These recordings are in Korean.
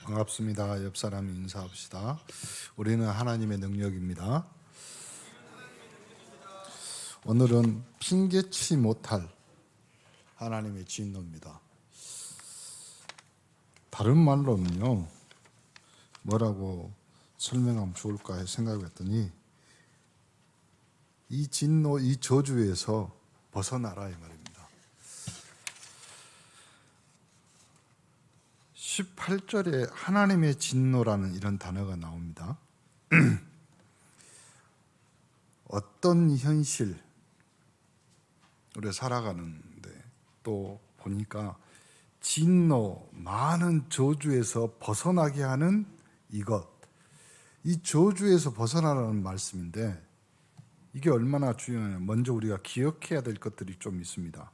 반갑습니다. 옆 사람 인사합시다. 우리는 하나님의 능력입니다. 오늘은 핑계치 못할 하나님의 진노입니다. 다른 말로는요, 뭐라고 설명하면 좋을까 생각했더니 이 진노, 이 저주에서 벗어나라 이 말입니다. 18절에 하나님의 진노라는 이런 단어가 나옵니다. 어떤 현실, 우리가 살아가는데 또 보니까 진노, 많은 저주에서 벗어나게 하는 이것, 이 저주에서 벗어나라는 말씀인데 이게 얼마나 중요하냐. 먼저 우리가 기억해야 될 것들이 좀 있습니다.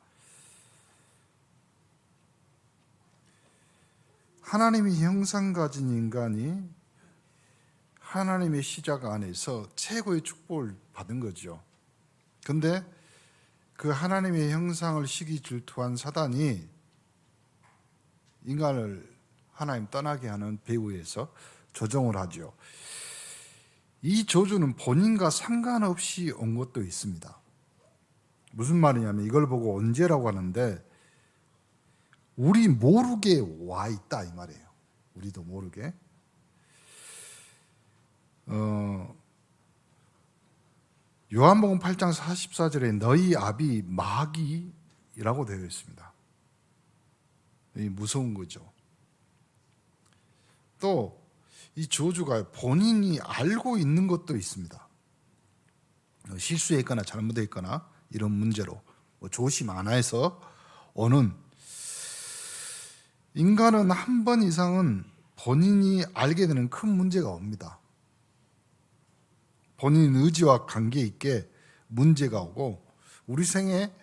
하나님의 형상 가진 인간이 하나님의 시작 안에서 최고의 축복을 받은 거죠. 근데 그 하나님의 형상을 시기 질투한 사단이 인간을 하나님 떠나게 하는 배후에서 조종을 하죠. 이 저주는 본인과 상관없이 온 것도 있습니다. 무슨 말이냐면 이걸 보고 언제라고 하는데 우리 모르게 와 있다 이 말이에요. 우리도 모르게. 요한복음 8장 44절에 너희 아비 마귀라고 되어 있습니다. 이 무서운 거죠. 또 이 저주가 본인이 알고 있는 것도 있습니다. 실수했거나 잘못했거나 이런 문제로 조심 안 해서 오는, 인간은 한 번 이상은 본인이 알게 되는 큰 문제가 옵니다. 본인 의지와 관계 있게 문제가 오고 우리 생에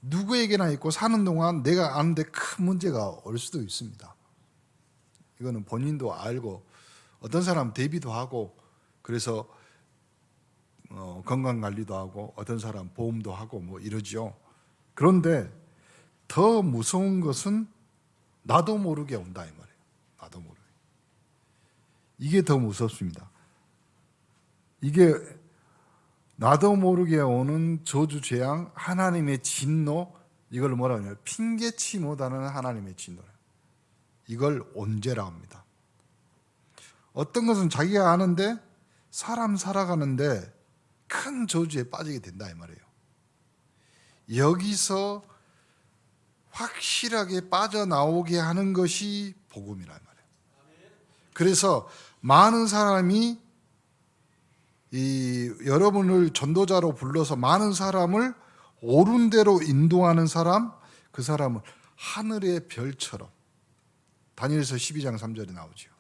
누구에게나 있고 사는 동안 내가 아는데 큰 문제가 올 수도 있습니다. 이거는 본인도 알고 어떤 사람 대비도 하고 그래서 건강관리도 하고 어떤 사람 보험도 하고 뭐 이러죠. 그런데 더 무서운 것은 나도 모르게 온다 이 말이에요. 나도 모르게. 이게 더 무섭습니다. 이게 나도 모르게 오는 저주 재앙, 하나님의 진노, 이걸 뭐라 하냐면 핑계치 못하는 하나님의 진노. 이걸 온죄라 합니다. 어떤 것은 자기가 아는데 사람 살아가는데 큰 저주에 빠지게 된다 이 말이에요. 여기서 확실하게 빠져나오게 하는 것이 복음이란 말이에요. 그래서 많은 사람이 여러분을 전도자로 불러서 많은 사람을 옳은 대로 인도하는 사람, 그 사람은 하늘의 별처럼, 다니엘서 12장 3절에 나오죠.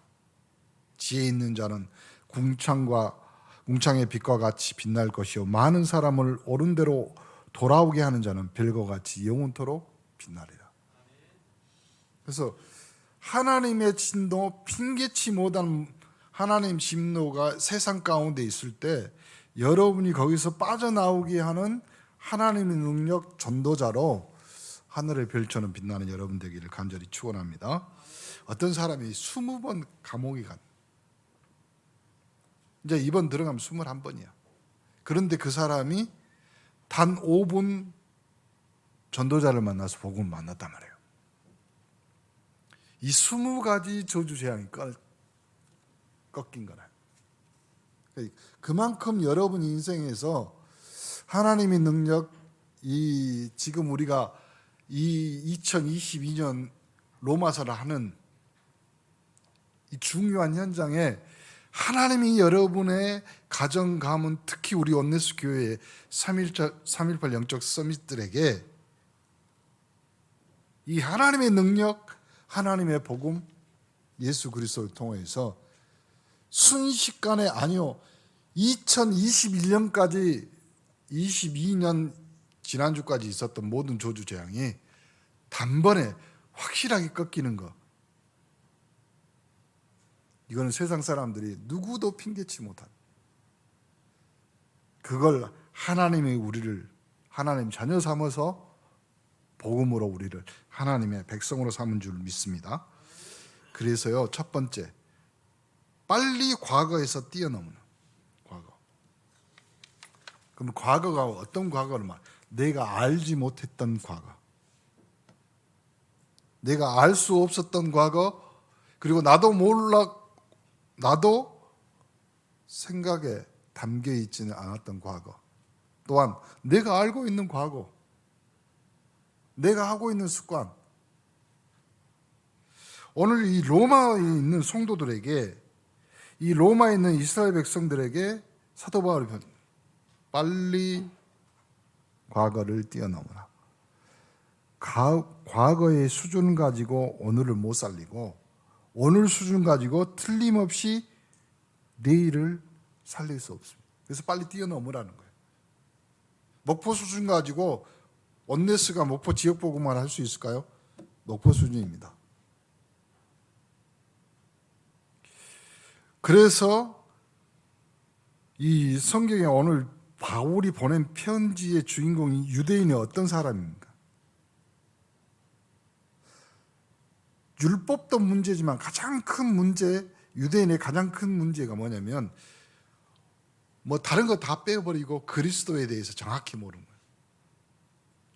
지혜 있는 자는 궁창의 빛과 같이 빛날 것이요 많은 사람을 옳은 대로 돌아오게 하는 자는 별과 같이 영원토록 빛나리라. 그래서 하나님의 진노, 핑계치 못한 하나님 진노가 세상 가운데 있을 때 여러분이 거기서 빠져나오게 하는 하나님의 능력 전도자로 하늘의 별처럼 빛나는 여러분 되기를 간절히 축원합니다. 어떤 사람이 20번 감옥에 간, 이제 이번 들어가면 21번이야. 그런데 그 사람이 단 5분 전도자를 만나서 복음을 만났단 말이에요. 이 20가지 저주 재앙이 꺾인 거라. 그만큼 여러분 인생에서 하나님의 능력, 지금 우리가 이 2022년 로마서를 하는 이 중요한 현장에 하나님이 여러분의 가정, 가문, 특히 우리 원네스 교회의 3.18 영적 서밋들에게 이 하나님의 능력, 하나님의 복음, 예수 그리스도를 통해서 순식간에, 아니요, 2021년까지 22년 지난주까지 있었던 모든 저주 재앙이 단번에 확실하게 꺾이는 것, 이거는 세상 사람들이 누구도 핑계치 못한, 그걸 하나님이 우리를 하나님 자녀 삼아서 복음으로 우리를 하나님의 백성으로 삼은 줄 믿습니다. 그래서요, 첫 번째, 빨리 과거에서 뛰어넘는 과거. 그럼 과거가 어떤 과거를 말? 내가 알지 못했던 과거, 내가 알 수 없었던 과거, 그리고 나도 생각에 담겨 있지는 않았던 과거, 또한 내가 알고 있는 과거, 내가 하고 있는 습관. 오늘 이 로마에 있는 성도들에게, 이 로마에 있는 이스라엘 백성들에게 사도 바울이 빨리 과거를 뛰어넘으라. 과거의 수준 가지고 오늘을 못 살리고, 오늘 수준 가지고 틀림없이 내일을 살릴 수 없습니다. 그래서 빨리 뛰어넘으라는 거예요. 목포 수준 가지고 원네스가 목포 지역 보고만 할 수 있을까요? 목포 수준입니다. 그래서 이 성경에 오늘 바울이 보낸 편지의 주인공이 유대인의 어떤 사람입니까? 율법도 문제지만 가장 큰 문제, 유대인의 가장 큰 문제가 뭐냐면 뭐 다른 거 다 빼버리고 그리스도에 대해서 정확히 모르는 거예요.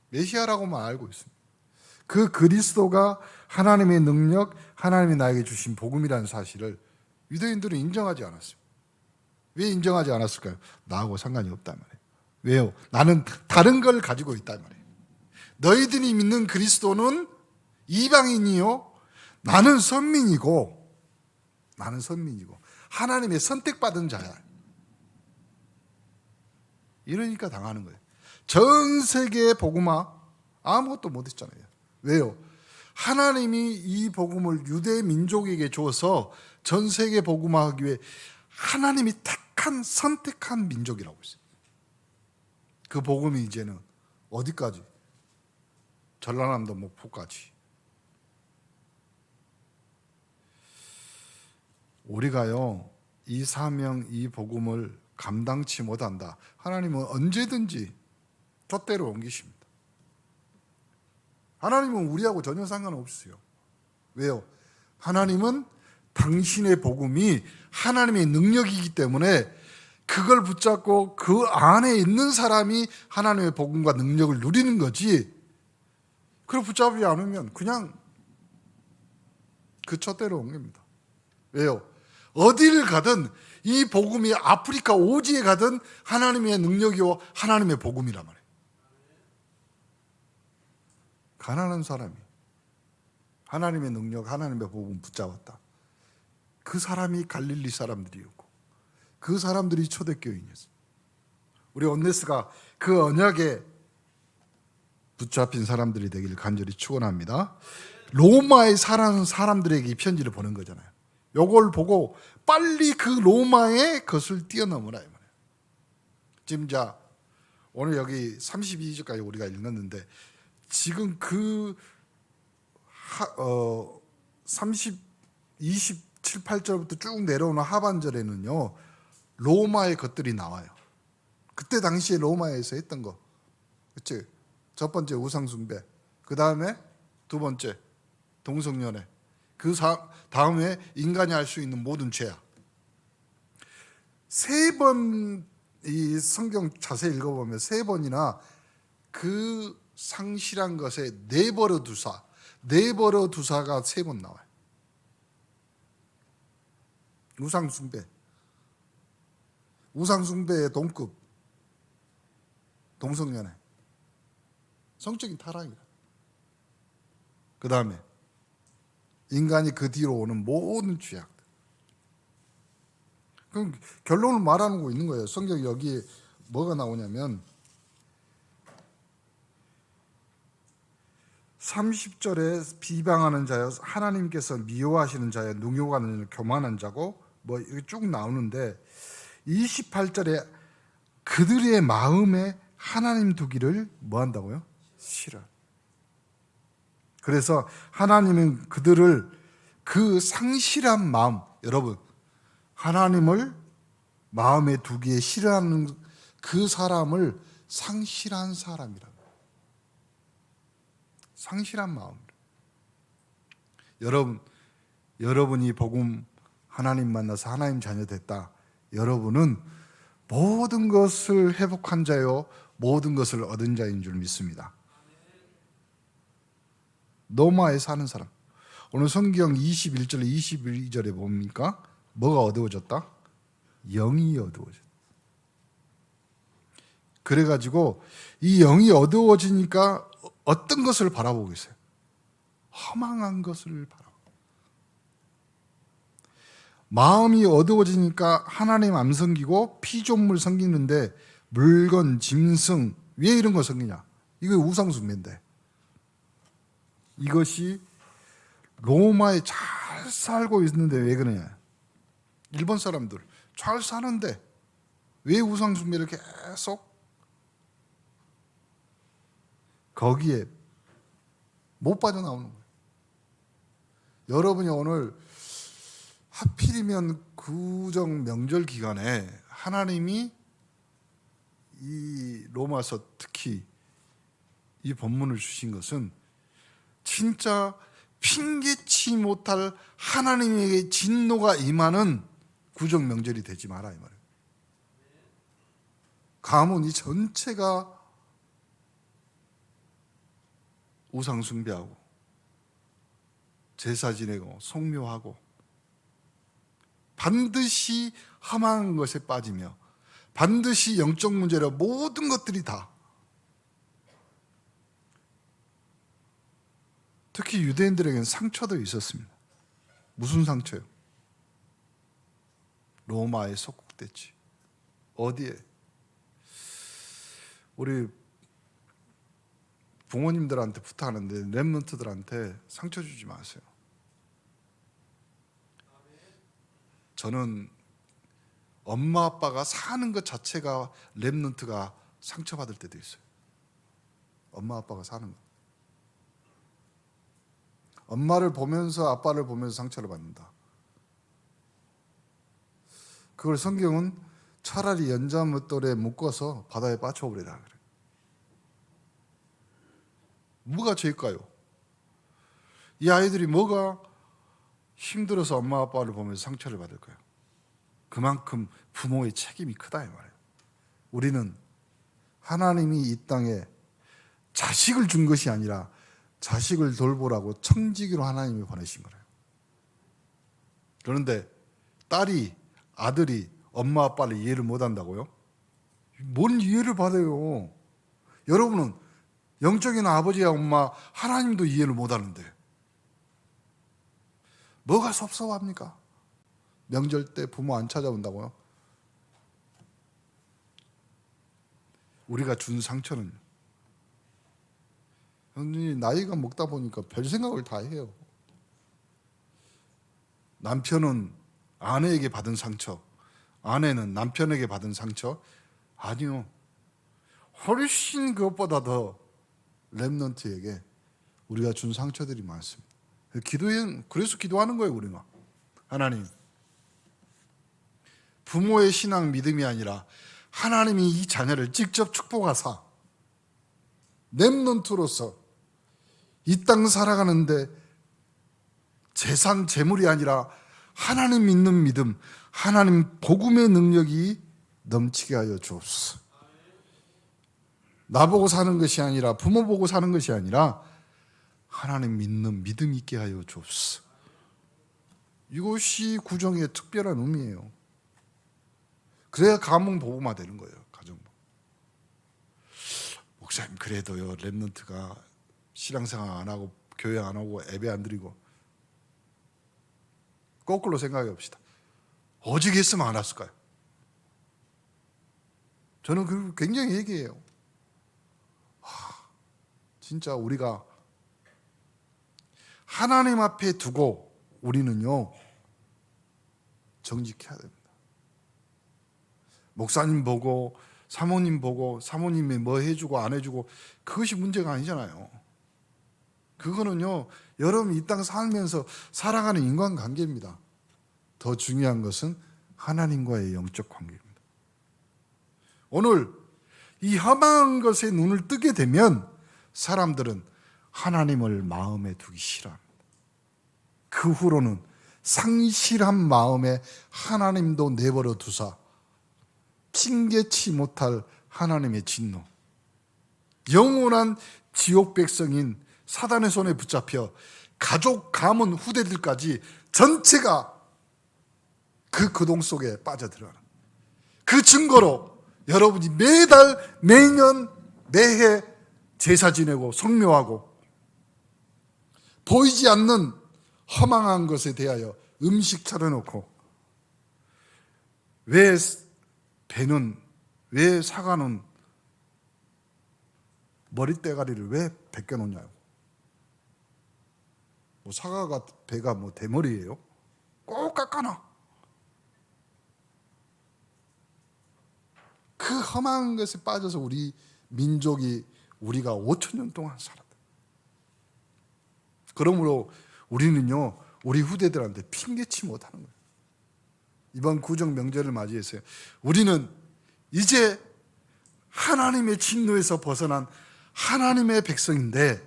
메시아라고만 알고 있습니다. 그 그리스도가 하나님의 능력, 하나님이 나에게 주신 복음이라는 사실을 유대인들은 인정하지 않았어요. 왜 인정하지 않았을까요? 나하고 상관이 없단 말이에요. 왜요? 나는 다른 걸 가지고 있단 말이에요. 너희들이 믿는 그리스도는 이방인이요, 나는 선민이고 하나님의 선택받은 자야. 이러니까 당하는 거예요. 전 세계의 복음화 아무것도 못했잖아요. 왜요? 하나님이 이 복음을 유대 민족에게 주어서 전 세계 복음화하기 위해 하나님이 선택한 민족이라고 했어요. 그 복음이 이제는 어디까지? 전라남도 목포까지. 우리가요, 이 사명, 이 복음을 감당치 못한다. 하나님은 언제든지 돛대로 옮기십니다. 하나님은 우리하고 전혀 상관없어요. 왜요? 하나님은 당신의 복음이 하나님의 능력이기 때문에 그걸 붙잡고 그 안에 있는 사람이 하나님의 복음과 능력을 누리는 거지, 그걸 붙잡지 않으면 그냥 그 돛대로 옮깁니다. 왜요? 어디를 가든 이 복음이 아프리카 오지에 가든 하나님의 능력이요, 하나님의 복음이란 말이에요. 가난한 사람이 하나님의 능력, 하나님의 복음 붙잡았다. 그 사람이 갈릴리 사람들이었고 그 사람들이 초대교인이었어요. 우리 온네스가 그 언약에 붙잡힌 사람들이 되기를 간절히 축원합니다. 로마에 사는 사람들에게 이 편지를 보낸 거잖아요. 요걸 보고 빨리 그 로마의 것을 뛰어넘으라 이 말이에요. 지금 자 오늘 여기 32절까지 우리가 읽었는데, 지금 그 27, 8절부터 쭉 내려오는 하반절에는요, 로마의 것들이 나와요. 그때 당시에 로마에서 했던 거, 그치? 첫 번째 우상숭배, 그 다음에 두 번째 동성연애, 그 다음에 인간이 할 수 있는 모든 죄악. 3번 이 성경 자세히 읽어보면 3번이나 그 상실한 것에 내버려 두사가 3번 나와요. 우상숭배의 동급, 동성연애, 성적인 타락이다. 그 다음에 인간이 그 뒤로 오는 모든 죄악들. 그럼 결론을 말하는 거 있는 거예요. 성경 여기에 뭐가 나오냐면 30절에 비방하는 자여, 하나님께서 미워하시는 자여, 능욕하는 자, 교만한 자고 뭐 이게 쭉 나오는데, 28절에 그들의 마음에 하나님 두기를 뭐 한다고요? 싫어. 그래서 하나님은 그들을, 그 상실한 마음, 여러분 하나님을 마음에 두기에 싫어하는 그 사람을 상실한 사람이라고. 상실한 마음. 여러분 여러분이 복음 하나님 만나서 하나님 자녀 됐다. 여러분은 모든 것을 회복한 자요 모든 것을 얻은 자인 줄 믿습니다. 로마에 사는 사람. 오늘 성경 21절 22절에 뭡니까? 뭐가 어두워졌다? 영이 어두워졌다. 그래가지고 이 영이 어두워지니까 어떤 것을 바라보고 있어요? 허망한 것을 바라보고. 마음이 어두워지니까 하나님 안 섬기고 피조물 섬기는데 물건, 짐승, 왜 이런 거 섬기냐? 이거 우상숭배인데. 이것이 로마에 잘 살고 있는데 왜 그러냐? 일본 사람들 잘 사는데 왜 우상숭배를 계속? 거기에 못 빠져나오는 거예요. 여러분이 오늘 하필이면 구정 명절 기간에 하나님이 이 로마서 특히 이 본문을 주신 것은 진짜 핑계치 못할 하나님에게 진노가 임하는 구정 명절이 되지 마라 이 말이에요. 가문 이 전체가 우상 숭배하고 제사 지내고 속묘하고 반드시 험한 것에 빠지며 반드시 영적 문제로 모든 것들이 다, 특히 유대인들에게는 상처도 있었습니다. 무슨 상처요? 로마에 속국됐지. 어디에? 우리 부모님들한테 부탁하는데 렘넌트들한테 상처 주지 마세요. 저는 엄마 아빠가 사는 것 자체가 렘넌트가 상처받을 때도 있어요. 엄마 아빠가 사는 것. 엄마를 보면서 아빠를 보면서 상처를 받는다. 그걸 성경은 차라리 연자못돌에 묶어서 바다에 빠쳐버리라 그래. 뭐가 죄일까요? 이 아이들이 뭐가 힘들어서 엄마 아빠를 보면서 상처를 받을까요? 그만큼 부모의 책임이 크다 이 말이에요. 우리는 하나님이 이 땅에 자식을 준 것이 아니라 자식을 돌보라고 청지기로 하나님이 보내신 거예요. 그런데 딸이 아들이 엄마 아빠를 이해를 못한다고요? 뭔 이해를 받아요? 여러분은 영적인 아버지와 엄마 하나님도 이해를 못하는데 뭐가 섭섭합니까? 명절 때 부모 안 찾아온다고요? 우리가 준 상처는 나이가 먹다 보니까 별 생각을 다 해요. 남편은 아내에게 받은 상처, 아내는 남편에게 받은 상처, 아니요. 훨씬 그것보다 더 렘넌트에게 우리가 준 상처들이 많습니다. 그래서 기도하는 거예요, 우리가. 하나님, 부모의 신앙 믿음이 아니라 하나님이 이 자녀를 직접 축복하사 렘넌트로서 이 땅 살아가는데 재산, 재물이 아니라 하나님 믿는 믿음, 하나님 복음의 능력이 넘치게 하여 주옵소서. 나보고 사는 것이 아니라 부모 보고 사는 것이 아니라 하나님 믿는 믿음 있게 하여 주옵소서. 이것이 구정의 특별한 의미예요. 그래야 가문 복음화 되는 거예요. 가정. 목사님 그래도요 렘넌트가 신앙생활 안 하고 교회 안 오고 예배 안 드리고, 거꾸로 생각해 봅시다. 오직 했으면 안 했을까요? 저는 그 굉장히 얘기해요. 진짜 우리가 하나님 앞에 두고 우리는요 정직해야 됩니다. 목사님 보고 사모님 보고 사모님이 뭐 해주고 안 해주고 그것이 문제가 아니잖아요. 그거는요 여러분이 이 땅 살면서 살아가는 인간관계입니다. 더 중요한 것은 하나님과의 영적 관계입니다. 오늘 이 험한 것에 눈을 뜨게 되면 사람들은 하나님을 마음에 두기 싫어합니다. 그 후로는 상실한 마음에 하나님도 내버려 두사 핑계치 못할 하나님의 진노, 영원한 지옥 백성인 사단의 손에 붙잡혀 가족, 가문, 후대들까지 전체가 그 거동 속에 빠져들어가는, 그 증거로 여러분이 매달, 매년, 매해 제사 지내고 성묘하고 보이지 않는 허망한 것에 대하여 음식 차려놓고, 왜 배는, 왜 사과는 머리대가리를 왜 벗겨놓냐고. 뭐 사과가, 배가 뭐 대머리예요? 꼭 깎아놔. 그 험한 것에 빠져서 우리 민족이, 우리가 5,000년 동안 살았다. 그러므로 우리는요, 우리 후대들한테 핑계치 못하는 거예요. 이번 구정 명절을 맞이해서요, 우리는 이제 하나님의 진노에서 벗어난 하나님의 백성인데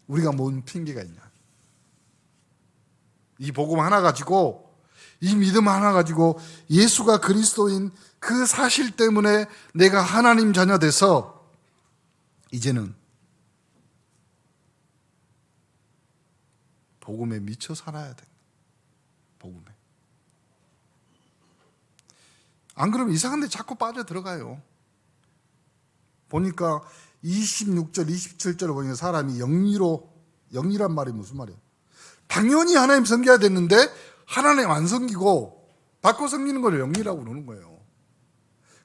우리가 뭔 핑계가 있냐. 이 복음 하나 가지고, 이 믿음 하나 가지고 예수가 그리스도인 그 사실 때문에 내가 하나님 자녀 돼서 이제는 복음에 미쳐 살아야 된다. 복음에. 안 그러면 이상한 데 자꾸 빠져 들어가요. 보니까 26절, 27절을 보니까 사람이 영리란 말이 무슨 말이에요? 당연히 하나님 섬겨야 되는데 하나님 안 섬기고 바꿔 섬기는 걸 영리라고 그러는 거예요.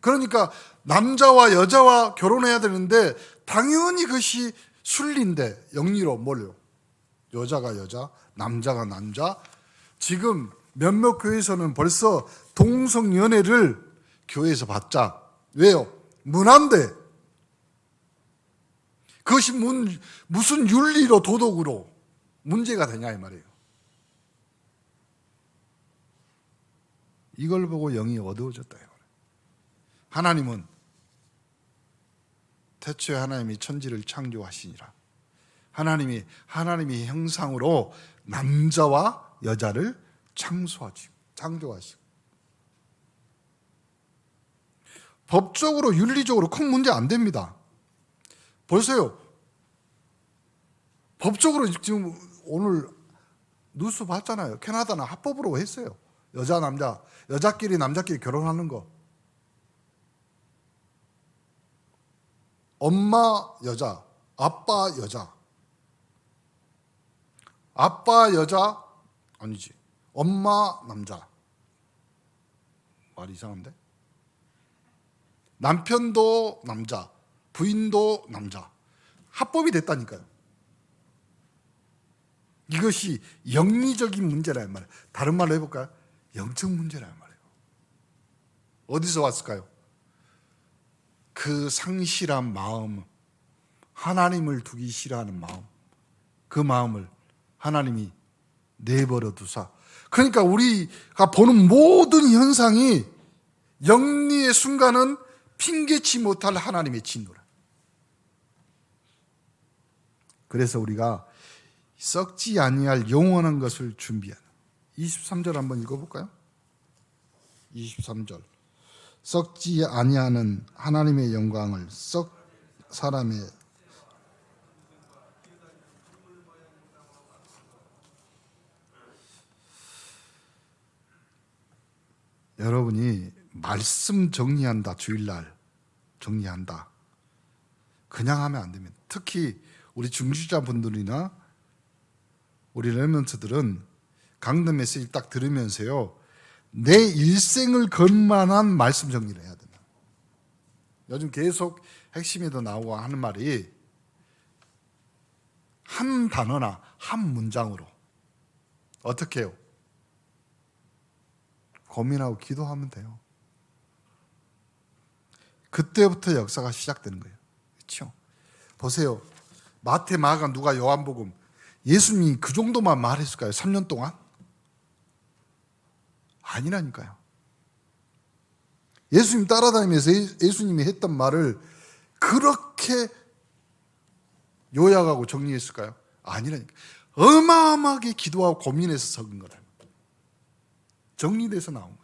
그러니까 남자와 여자와 결혼해야 되는데 당연히 그것이 순리인데 영리로 뭘요? 여자가 여자, 남자가 남자. 지금 몇몇 교회에서는 벌써 동성연애를 교회에서 받자. 왜요? 문화인데. 그것이 무슨 윤리로 도덕으로 문제가 되냐 이 말이에요. 이걸 보고 영이 어두워졌다 이 말이에요. 하나님은 태초에 하나님이 천지를 창조하시니라. 하나님이 하나님의 형상으로 남자와 여자를 창조하시고 법적으로 윤리적으로 큰 문제 안 됩니다. 보세요. 법적으로 지금 오늘 뉴스 봤잖아요. 캐나다는 합법으로 했어요. 여자 남자, 여자끼리 남자끼리 결혼하는 거. 엄마 여자, 아빠 여자. 아빠 여자 아니지. 엄마 남자. 말이 이상한데? 남편도 남자, 부인도 남자. 합법이 됐다니까요. 이것이 영리적인 문제란 말이에요. 다른 말로 해볼까요? 영적 문제란 말이에요. 어디서 왔을까요? 그 상실한 마음, 하나님을 두기 싫어하는 마음, 그 마음을 하나님이 내버려 두사. 그러니까 우리가 보는 모든 현상이 영리의 순간은 핑계치 못할 하나님의 진노라. 그래서 우리가 썩지 아니할 영원한 것을 준비하는 23절 한번 읽어볼까요? 23절 썩지 아니하는 하나님의 영광을 사람의 여러분이 말씀 정리한다, 주일날 정리한다 그냥 하면 안 됩니다. 특히 우리 중지자분들이나 우리 레몬트들은 강단 메시지 딱 들으면서요, 내 일생을 걸만한 말씀 정리를 해야 된다. 요즘 계속 핵심에도 나오고 하는 말이 한 단어나 한 문장으로 어떻게 해요? 고민하고 기도하면 돼요. 그때부터 역사가 시작되는 거예요. 그렇죠? 보세요. 마태, 마가, 누가, 요한복음 예수님이 그 정도만 말했을까요? 3년 동안? 아니라니까요. 예수님 따라다니면서 예수님이 했던 말을 그렇게 요약하고 정리했을까요? 아니라니까. 어마어마하게 기도하고 고민해서 적은 거라. 정리돼서 나온 거예요.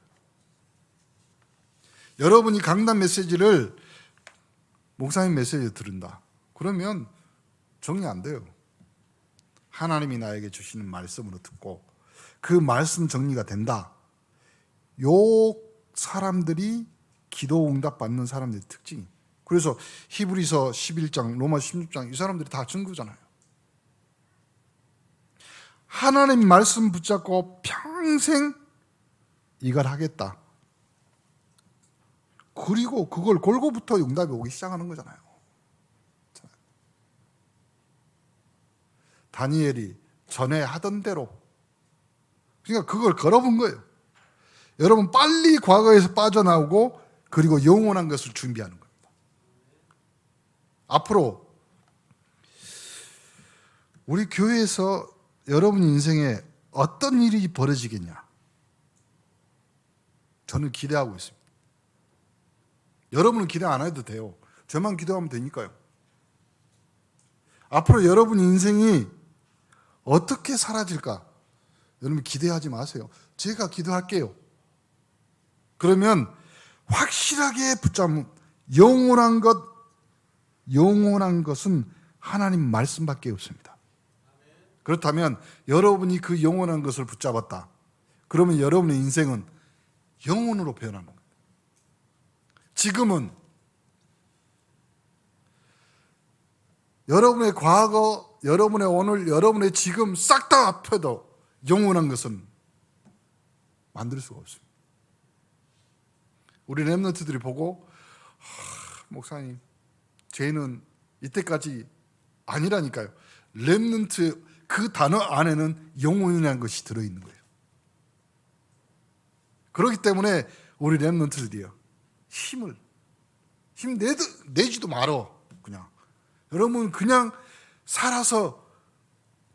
여러분이 강단 메시지를 목사님 메시지 들은다. 그러면 정리 안 돼요. 하나님이 나에게 주시는 말씀으로 듣고 그 말씀 정리가 된다. 요 사람들이 기도 응답 받는 사람들의 특징이. 그래서 히브리서 11장, 로마 16장 이 사람들이 다 증거잖아요. 하나님 말씀 붙잡고 평생 이걸 하겠다. 그리고 그걸 골고부터 응답이 오기 시작하는 거잖아요. 다니엘이 전에 하던 대로, 그러니까 그걸 걸어본 거예요. 여러분 빨리 과거에서 빠져나오고 그리고 영원한 것을 준비하는 겁니다. 앞으로 우리 교회에서 여러분 인생에 어떤 일이 벌어지겠냐? 저는 기대하고 있습니다. 여러분은 기대 안 해도 돼요. 저만 기도하면 되니까요. 앞으로 여러분 인생이 어떻게 사라질까? 여러분 기대하지 마세요. 제가 기도할게요. 그러면 확실하게 붙잡는 영원한 것은 하나님 말씀밖에 없습니다. 그렇다면 여러분이 그 영원한 것을 붙잡았다. 그러면 여러분의 인생은 영원으로 변하는 거예요. 지금은 여러분의 과거, 여러분의 오늘, 여러분의 지금 싹 다 합해도 영원한 것은 만들 수가 없습니다. 우리 렘넌트들이 보고 목사님, 죄는 이때까지 아니라니까요. 렘넌트 그 단어 안에는 영혼이라는 것이 들어있는 거예요. 그렇기 때문에 우리 렘넌트들이요, 힘 내지도 말어. 그냥 여러분 그냥 살아서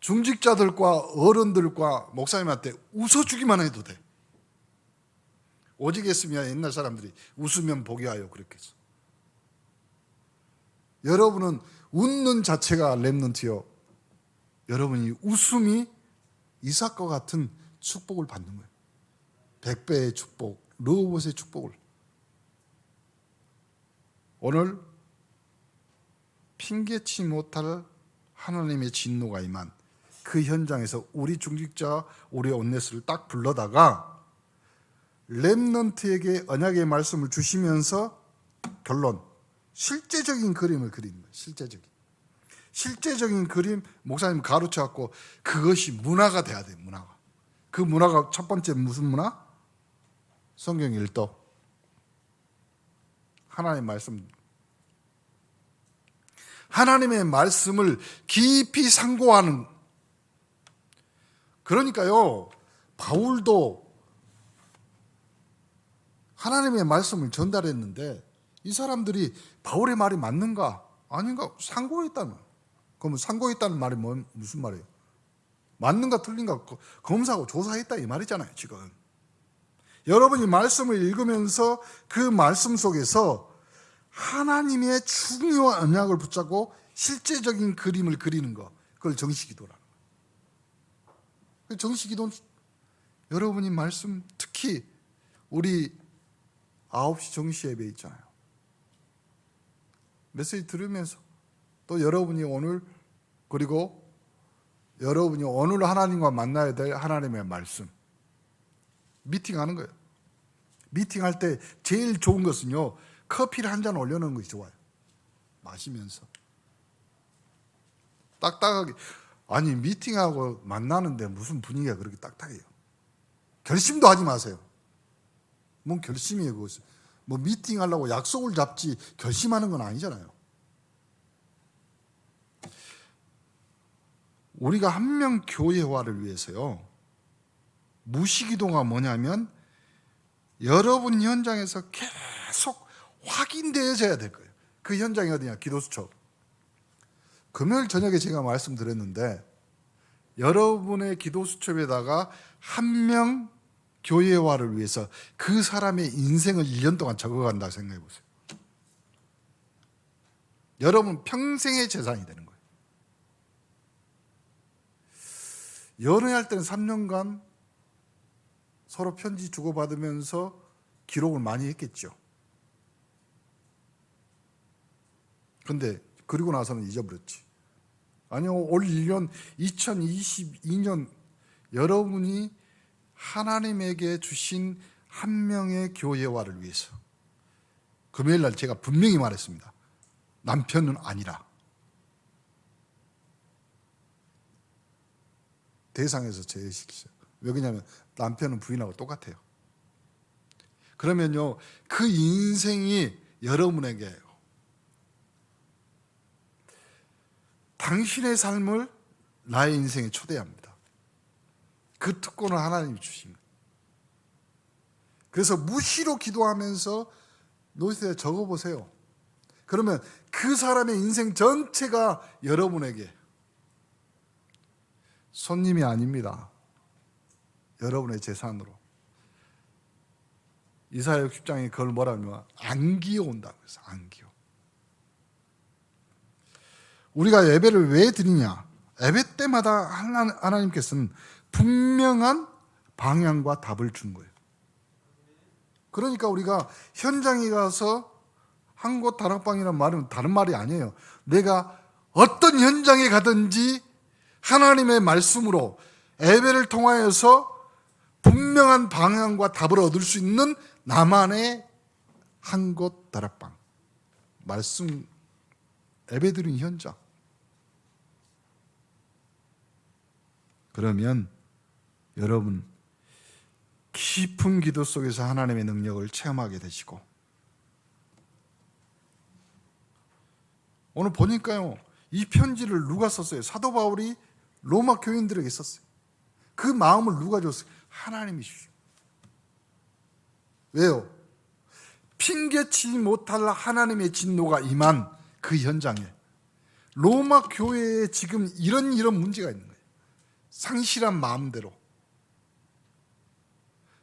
중직자들과 어른들과 목사님한테 웃어주기만 해도 돼. 오직 했으면 옛날 사람들이 웃으면 복이 와요 그렇게 해서. 여러분은 웃는 자체가 렘넌트요. 여러분이 웃음이 이삭과 같은 축복을 받는 거예요. 100배의 축복, 르호봇의 축복을. 오늘 핑계치 못할 하나님의 진노가 임한 그 현장에서 우리 중직자, 우리 온네스를 딱 불러다가 렘넌트에게 언약의 말씀을 주시면서 결론, 실제적인 그림을 그리는 거예요. 실제적인 그림, 목사님 가르쳐갖고 그것이 문화가 돼야 돼요. 문화가. 그 문화가 첫 번째 무슨 문화? 성경 일도, 하나님의 말씀, 하나님의 말씀을 깊이 상고하는. 그러니까요, 바울도 하나님의 말씀을 전달했는데 이 사람들이 바울의 말이 맞는가 아닌가 상고했다는. 그러면 상고했다는 말이 무슨 말이에요? 맞는가 틀린가 검사하고 조사했다 이 말이잖아요. 지금 여러분이 말씀을 읽으면서 그 말씀 속에서 하나님의 중요한 언약을 붙잡고 실제적인 그림을 그리는 거, 그걸 정식기도라는 거예요. 정식기도는 여러분이 말씀, 특히 우리 9시 정시 예배 있잖아요. 메시지 들으면서 또 여러분이 오늘, 그리고 여러분이 오늘 하나님과 만나야 될 하나님의 말씀, 미팅하는 거예요. 미팅할 때 제일 좋은 것은요, 커피를 한 잔 올려놓은 것이 좋아요. 마시면서 딱딱하게. 아니 미팅하고 만나는데 무슨 분위기가 그렇게 딱딱해요. 결심도 하지 마세요. 뭔 결심이에요 그것은. 뭐 미팅하려고 약속을 잡지 결심하는 건 아니잖아요. 우리가 한 명 교회화를 위해서요, 무시기도가 뭐냐면 여러분 현장에서 계속 확인되어져야 될 거예요. 그 현장이 어디냐? 기도수첩. 금요일 저녁에 제가 말씀드렸는데 여러분의 기도수첩에다가 한 명 교회화를 위해서 그 사람의 인생을 1년 동안 적어간다고 생각해 보세요. 여러분 평생의 재산이 되는 거예요. 연애할 때는 3년간 서로 편지 주고받으면서 기록을 많이 했겠죠. 근데 그리고 나서는 잊어버렸지. 아니요, 올 1년 2022년 여러분이 하나님에게 주신 한 명의 교회화를 위해서 금요일 날 제가 분명히 말했습니다. 남편은 아니라. 대상에서 제외시키죠. 왜 그러냐면 남편은 부인하고 똑같아요. 그러면요, 그 인생이 여러분에게 당신의 삶을 나의 인생에 초대합니다. 그 특권을 하나님이 주신 거예요. 그래서 무시로 기도하면서 노트에 적어보세요. 그러면 그 사람의 인생 전체가 여러분에게 손님이 아닙니다. 여러분의 재산으로. 이사야 60장에 그걸 뭐라 하냐면 안기어 온다고 해서 안기어. 우리가 예배를 왜 드리냐? 예배 때마다 하나님께서는 분명한 방향과 답을 준 거예요. 그러니까 우리가 현장에 가서 한 곳 다락방이라는 말은 다른 말이 아니에요. 내가 어떤 현장에 가든지 하나님의 말씀으로 예배를 통하여서 분명한 방향과 답을 얻을 수 있는 나만의 한 곳 다락방. 말씀 예배 드린 현장. 그러면 여러분 깊은 기도 속에서 하나님의 능력을 체험하게 되시고, 오늘 보니까요, 이 편지를 누가 썼어요? 사도 바울이 로마 교인들에게 썼어요. 그 마음을 누가 줬어요? 하나님이 주시고. 왜요? 핑계치지 못할 하나님의 진노가 임한 그 현장에 로마 교회에 지금 이런 문제가 있는 거예요. 상실한 마음대로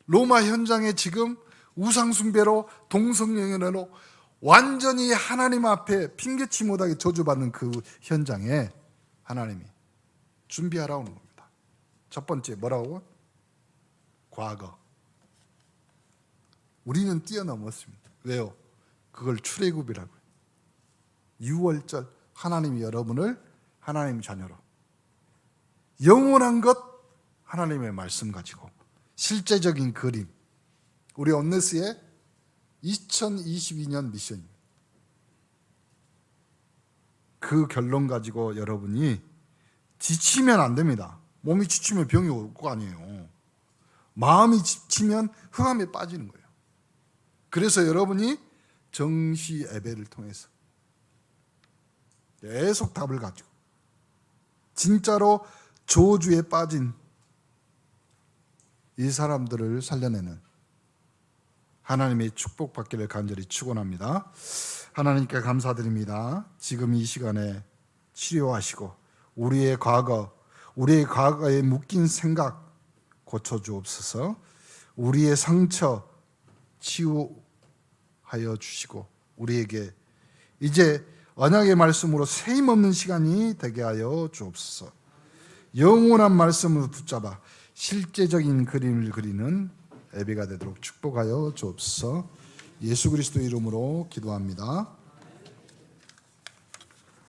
로마 현장에 지금 우상숭배로 동성연애로 완전히 하나님 앞에 핑계치 못하게 저주받는 그 현장에 하나님이 준비하라고 하는 겁니다. 첫 번째 뭐라고? 과거. 우리는 뛰어넘었습니다. 왜요? 그걸 출애굽이라고요. 유월절 하나님이 여러분을 하나님 자녀로, 영원한 것 하나님의 말씀 가지고 실제적인 그림, 우리 언네스의 2022년 미션입니다. 그 결론 가지고 여러분이 지치면 안 됩니다. 몸이 지치면 병이 올 거 아니에요. 마음이 지치면 흑암에 빠지는 거예요. 그래서 여러분이 정시 예배를 통해서 계속 답을 가지고 진짜로 저주에 빠진 이 사람들을 살려내는 하나님의 축복받기를 간절히 축원합니다. 하나님께 감사드립니다. 지금 이 시간에 치료하시고 우리의 과거에 묶인 생각 고쳐주옵소서. 우리의 상처 치유하여 주시고 우리에게 이제 언약의 말씀으로 세임없는 시간이 되게 하여 주옵소서. 영원한 말씀을 붙잡아 실제적인 그림을 그리는 예배가 되도록 축복하여 주옵소서. 예수 그리스도 이름으로 기도합니다.